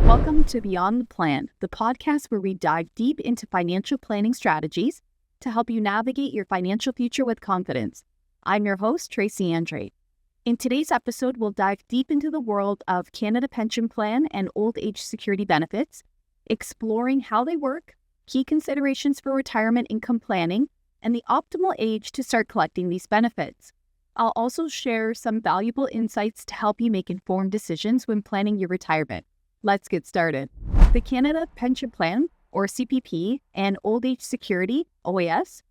Welcome to Beyond the Plan, the podcast where we dive deep into financial planning strategies to help you navigate your financial future with confidence. I'm your host, Tracy Andrade. In today's episode, we'll dive deep into the world of Canada Pension Plan and Old Age Security benefits, exploring how they work, key considerations for retirement income planning, and the optimal age to start collecting these benefits. I'll also share some valuable insights to help you make informed decisions when planning your retirement. Let's get started. The Canada Pension Plan, or CPP, and Old Age Security, OAS,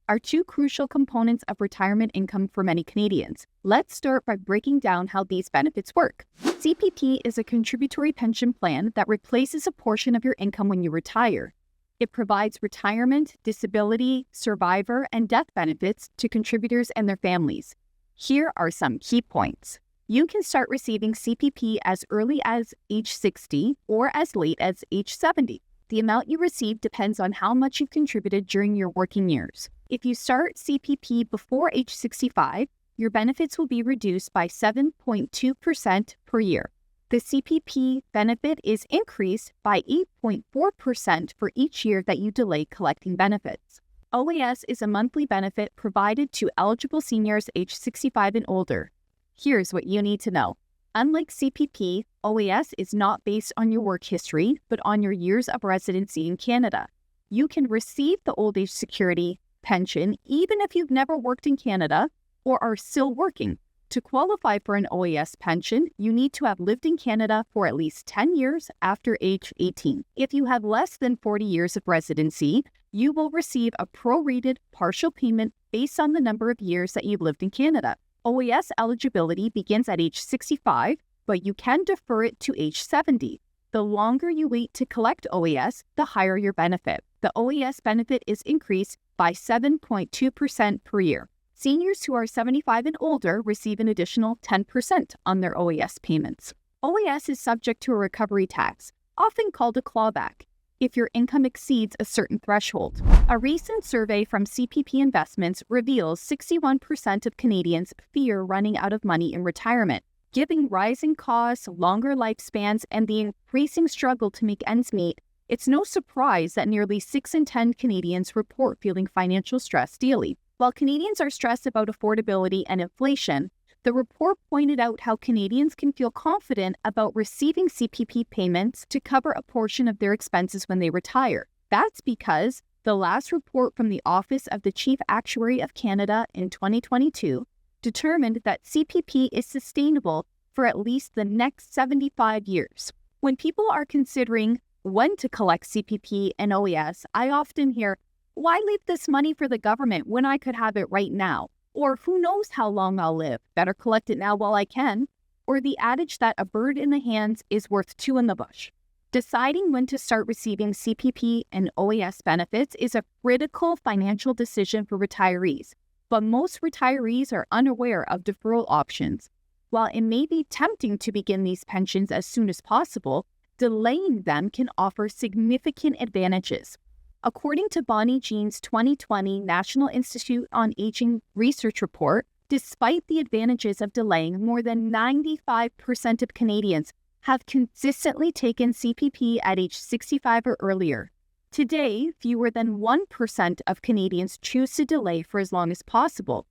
are two crucial components of retirement income for many Canadians. Let's start by breaking down how these benefits work. CPP is a contributory pension plan that replaces a portion of your income when you retire. It provides retirement, disability, survivor, and death benefits to contributors and their families. Here are some key points. You can start receiving CPP as early as age 60 or as late as age 70. The amount you receive depends on how much you've contributed during your working years. If you start CPP before age 65, your benefits will be reduced by 7.2% per year. The CPP benefit is increased by 8.4% for each year that you delay collecting benefits. OAS is a monthly benefit provided to eligible seniors aged 65 and older. Here's what you need to know. Unlike CPP, OAS is not based on your work history, but on your years of residency in Canada. You can receive the Old Age Security pension even if you've never worked in Canada or are still working. To qualify for an OAS pension, you need to have lived in Canada for at least 10 years after age 18. If you have less than 40 years of residency, you will receive a prorated partial payment based on the number of years that you've lived in Canada. OAS eligibility begins at age 65, but you can defer it to age 70. The longer you wait to collect OAS, the higher your benefit. The OAS benefit is increased by 7.2% per year. Seniors who are 75 and older receive an additional 10% on their OAS payments. OAS is subject to a recovery tax, often called a clawback, if your income exceeds a certain threshold. A recent survey from CPP Investments reveals 61% of Canadians fear running out of money in retirement. Given rising costs, longer lifespans, and the increasing struggle to make ends meet, it's no surprise that nearly 6 in 10 Canadians report feeling financial stress daily. While Canadians are stressed about affordability and inflation, the report pointed out how Canadians can feel confident about receiving CPP payments to cover a portion of their expenses when they retire. That's because the last report from the Office of the Chief Actuary of Canada in 2022 determined that CPP is sustainable for at least the next 75 years. When people are considering when to collect CPP and OAS, I often hear, "Why leave this money for the government when I could have it right now?" Or "Who knows how long I'll live? Better collect it now while I can." Or the adage that a bird in the hands is worth two in the bush. Deciding when to start receiving CPP and OAS benefits is a critical financial decision for retirees, but most retirees are unaware of deferral options. While it may be tempting to begin these pensions as soon as possible, delaying them can offer significant advantages. According to Bonnie Jean's 2020 National Institute on Aging Research Report, despite the advantages of delaying, more than 95% of Canadians have consistently taken CPP at age 65 or earlier. Today, fewer than 1% of Canadians choose to delay for as long as possible,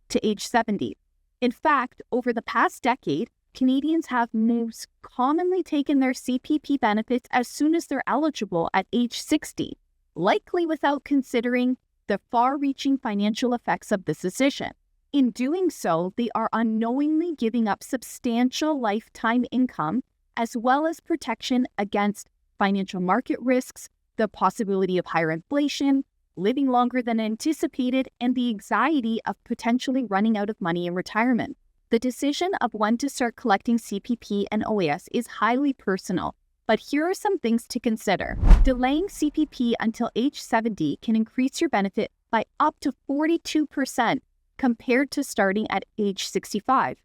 to age 70. In fact, over the past decade, Canadians have most commonly taken their CPP benefits as soon as they're eligible at age 60. Likely without considering the far-reaching financial effects of this decision. In doing so, they are unknowingly giving up substantial lifetime income as well as protection against financial market risks, the possibility of higher inflation, living longer than anticipated, and the anxiety of potentially running out of money in retirement. The decision of when to start collecting CPP and OAS is highly personal. But here are some things to consider. Delaying CPP until age 70 can increase your benefit by up to 42% compared to starting at age 65.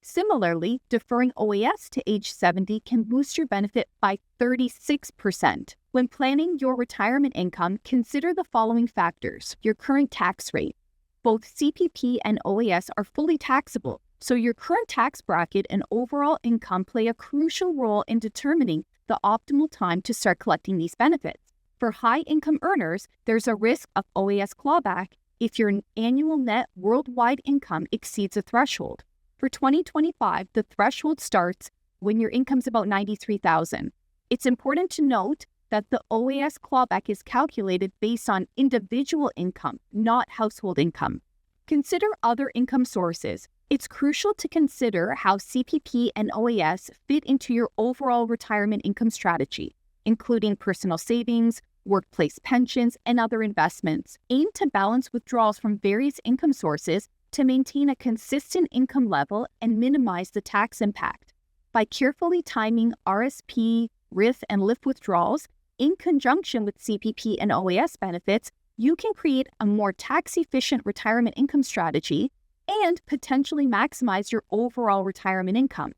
Similarly, deferring OAS to age 70 can boost your benefit by 36%. When planning your retirement income, consider the following factors. Your current tax rate. Both CPP and OAS are fully taxable, so your current tax bracket and overall income play a crucial role in determining the optimal time to start collecting these benefits. For high-income earners, there's a risk of OAS clawback if your annual net worldwide income exceeds a threshold. For 2025, the threshold starts when your income's about $93,000. It's important to note that the OAS clawback is calculated based on individual income, not household income. Consider other income sources. It's crucial to consider how CPP and OAS fit into your overall retirement income strategy, including personal savings, workplace pensions, and other investments. Aim to balance withdrawals from various income sources to maintain a consistent income level and minimize the tax impact. By carefully timing RSP, RIF, and LIF withdrawals in conjunction with CPP and OAS benefits, you can create a more tax-efficient retirement income strategy and potentially maximize your overall retirement income.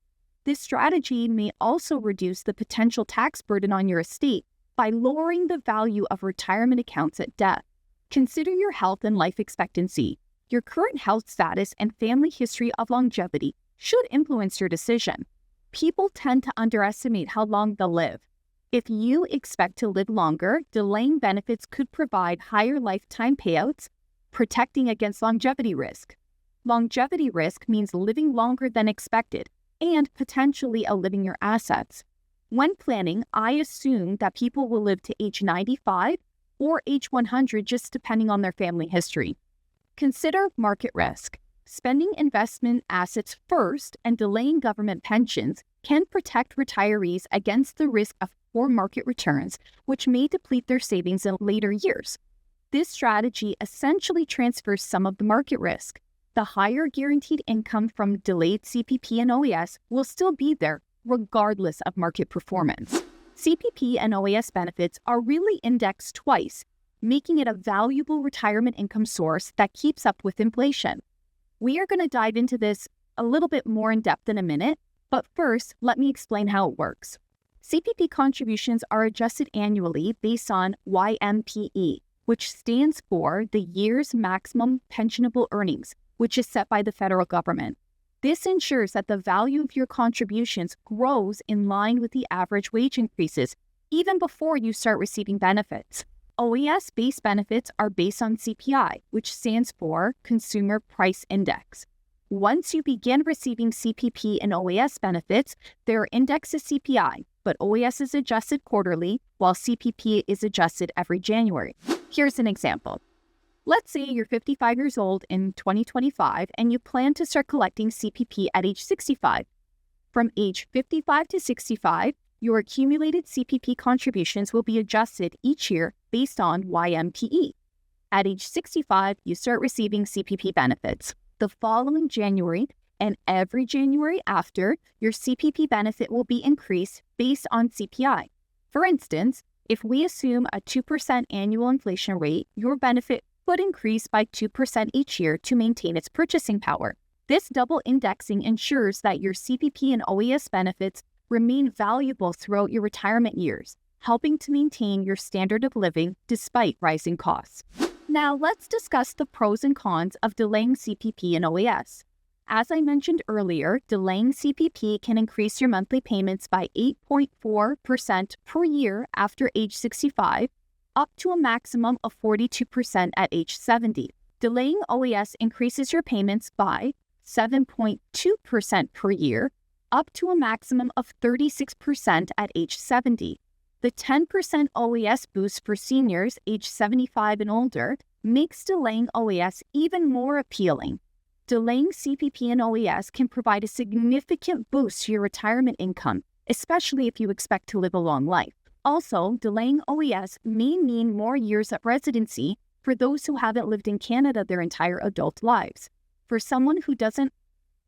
This strategy may also reduce the potential tax burden on your estate by lowering the value of retirement accounts at death. Consider your health and life expectancy. Your current health status and family history of longevity should influence your decision. People tend to underestimate how long they'll live. If you expect to live longer, delaying benefits could provide higher lifetime payouts, protecting against longevity risk. Longevity risk means living longer than expected and potentially outliving your assets. When planning, I assume that people will live to age 95 or age 100, just depending on their family history. Consider market risk. Spending investment assets first and delaying government pensions can protect retirees against the risk of poor market returns, which may deplete their savings in later years. This strategy essentially transfers some of the market risk. The higher guaranteed income from delayed CPP and OAS will still be there, regardless of market performance. CPP and OAS benefits are really indexed twice, making it a valuable retirement income source that keeps up with inflation. We are going to dive into this a little bit more in depth in a minute, but first, let me explain how it works. CPP contributions are adjusted annually based on YMPE, which stands for the year's maximum pensionable earnings, which is set by the federal government. This ensures that the value of your contributions grows in line with the average wage increases, even before you start receiving benefits. OAS-based benefits are based on CPI, which stands for Consumer Price Index. Once you begin receiving CPP and OAS benefits, they are indexed to CPI, but OAS is adjusted quarterly, while CPP is adjusted every January. Here's an example. Let's say you're 55 years old in 2025 and you plan to start collecting CPP at age 65. From age 55 to 65, your accumulated CPP contributions will be adjusted each year based on YMPE. At age 65, you start receiving CPP benefits. The following January and every January after, your CPP benefit will be increased based on CPI. For instance, if we assume a 2% annual inflation rate, your benefit could increase by 2% each year to maintain its purchasing power. This double indexing ensures that your CPP and OAS benefits remain valuable throughout your retirement years, helping to maintain your standard of living despite rising costs. Now let's discuss the pros and cons of delaying CPP and OAS. As I mentioned earlier, delaying CPP can increase your monthly payments by 8.4% per year after age 65, up to a maximum of 42% at age 70. Delaying OAS increases your payments by 7.2% per year, up to a maximum of 36% at age 70. The 10% OAS boost for seniors age 75 and older makes delaying OAS even more appealing. Delaying CPP and OAS can provide a significant boost to your retirement income, especially if you expect to live a long life. Also, delaying OAS may mean more years of residency for those who haven't lived in Canada their entire adult lives. For someone who doesn't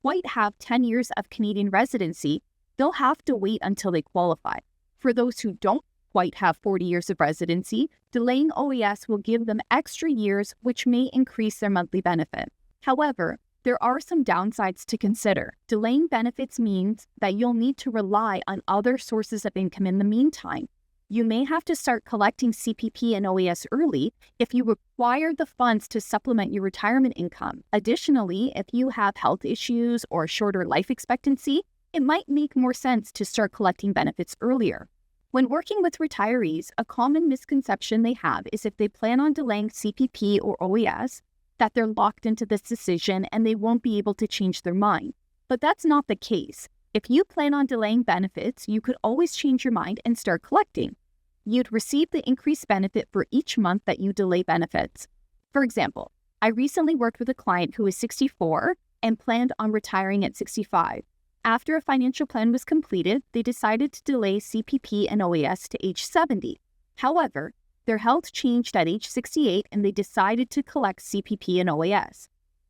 quite have 10 years of Canadian residency, they'll have to wait until they qualify. For those who don't quite have 40 years of residency, delaying OAS will give them extra years, which may increase their monthly benefit. However, there are some downsides to consider. Delaying benefits means that you'll need to rely on other sources of income in the meantime. You may have to start collecting CPP and OAS early if you require the funds to supplement your retirement income. Additionally, if you have health issues or shorter life expectancy, it might make more sense to start collecting benefits earlier. When working with retirees, a common misconception they have is if they plan on delaying CPP or OAS, that they're locked into this decision and they won't be able to change their mind. But that's not the case. If you plan on delaying benefits, you could always change your mind and start collecting. You'd receive the increased benefit for each month that you delay benefits. For example, I recently worked with a client who is 64 and planned on retiring at 65. After a financial plan was completed, they decided to delay CPP and OAS to age 70. However, their health changed at age 68 and they decided to collect CPP and OAS.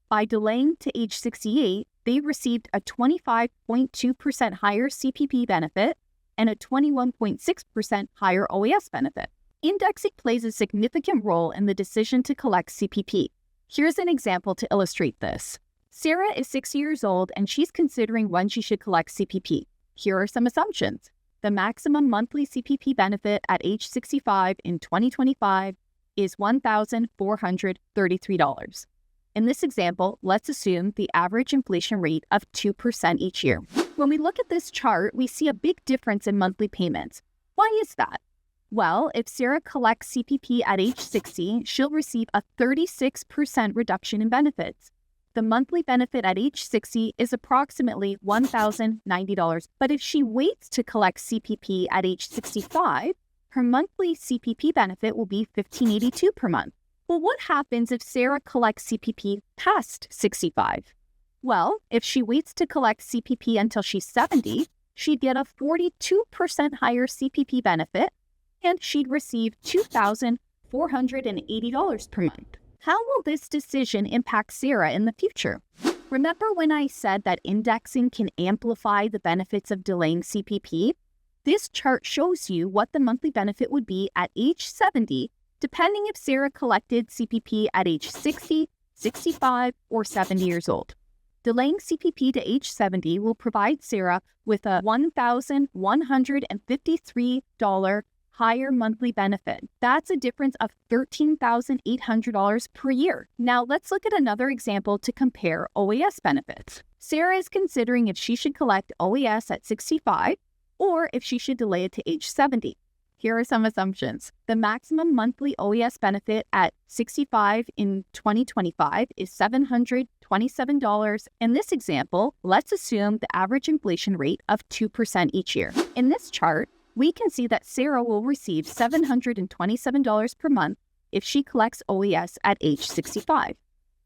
By delaying to age 68, they received a 25.2% higher CPP benefit and a 21.6% higher OAS benefit. Indexing plays a significant role in the decision to collect CPP. Here's an example to illustrate this. Sarah is 6 years old and she's considering when she should collect CPP. Here are some assumptions. The maximum monthly CPP benefit at age 65 in 2025 is $1,433. In this example, let's assume the average inflation rate of 2% each year. When we look at this chart, we see a big difference in monthly payments. Why is that? Well, if Sarah collects CPP at age 60, she'll receive a 36% reduction in benefits. The monthly benefit at age 60 is approximately $1,090, but if she waits to collect CPP at age 65, her monthly CPP benefit will be $1,582 per month. Well, what happens if Sarah collects CPP past 65? Well, if she waits to collect CPP until she's 70, she'd get a 42% higher CPP benefit, and she'd receive $2,480 per month. How will this decision impact Sarah in the future? Remember when I said that indexing can amplify the benefits of delaying CPP? This chart shows you what the monthly benefit would be at age 70, depending if Sarah collected CPP at age 60, 65, or 70 years old. Delaying CPP to age 70 will provide Sarah with a $1,153 higher monthly benefit. That's a difference of $13,800 per year. Now let's look at another example to compare OAS benefits. Sarah is considering if she should collect OAS at 65 or if she should delay it to age 70. Here are some assumptions. The maximum monthly OAS benefit at 65 in 2025 is $727. In this example, let's assume the average inflation rate of 2% each year. In this chart, we can see that Sarah will receive $727 per month if she collects OAS at age 65.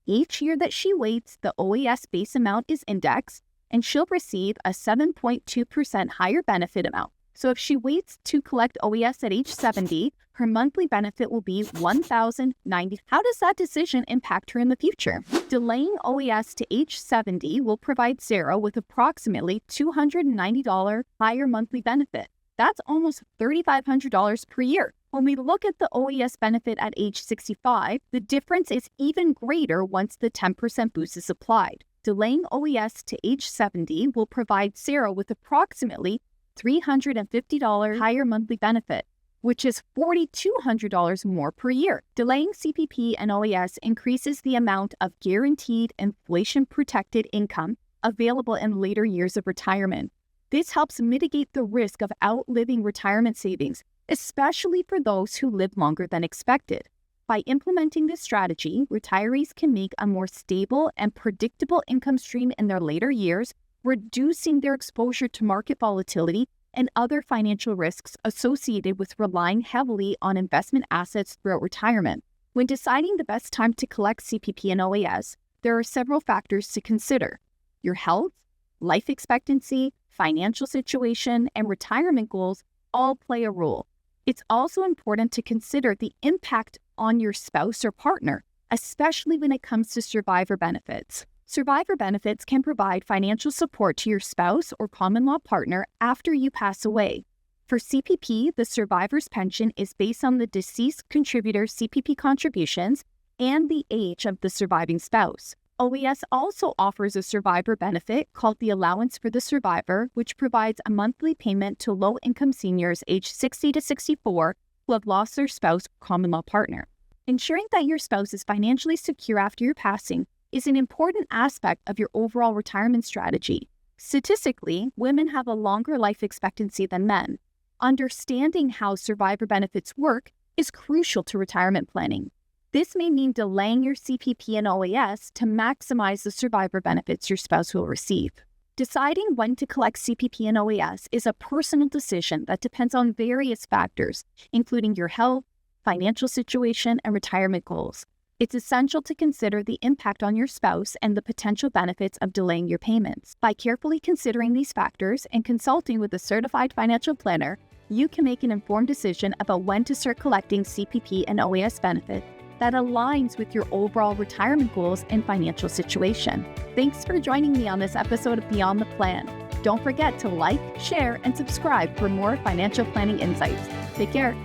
Each year that she waits, the OAS base amount is indexed, and she'll receive a 7.2% higher benefit amount. So if she waits to collect OAS at age 70, her monthly benefit will be $1,090. How does that decision impact her in the future? Delaying OAS to age 70 will provide Sarah with approximately $290 higher monthly benefit. That's almost $3,500 per year. When we look at the OAS benefit at age 65, the difference is even greater once the 10% boost is applied. Delaying OAS to age 70 will provide Sarah with approximately $350 higher monthly benefit, which is $4,200 more per year. Delaying CPP and OAS increases the amount of guaranteed inflation-protected income available in later years of retirement. This helps mitigate the risk of outliving retirement savings, especially for those who live longer than expected. By implementing this strategy, retirees can make a more stable and predictable income stream in their later years, reducing their exposure to market volatility and other financial risks associated with relying heavily on investment assets throughout retirement. When deciding the best time to collect CPP and OAS, there are several factors to consider. Your health, life expectancy, financial situation, and retirement goals all play a role. It's also important to consider the impact on your spouse or partner, especially when it comes to survivor benefits. Survivor benefits can provide financial support to your spouse or common law partner after you pass away. For CPP, the survivor's pension is based on the deceased contributor's CPP contributions and the age of the surviving spouse. OAS also offers a survivor benefit called the Allowance for the Survivor, which provides a monthly payment to low-income seniors aged 60 to 64 who have lost their spouse or common law partner. Ensuring that your spouse is financially secure after your passing is an important aspect of your overall retirement strategy. Statistically, women have a longer life expectancy than men. Understanding how survivor benefits work is crucial to retirement planning. This may mean delaying your CPP and OAS to maximize the survivor benefits your spouse will receive. Deciding when to collect CPP and OAS is a personal decision that depends on various factors, including your health, financial situation, and retirement goals. It's essential to consider the impact on your spouse and the potential benefits of delaying your payments. By carefully considering these factors and consulting with a certified financial planner, you can make an informed decision about when to start collecting CPP and OAS benefits that aligns with your overall retirement goals and financial situation. Thanks for joining me on this episode of Beyond the Plan. Don't forget to like, share, and subscribe for more financial planning insights. Take care.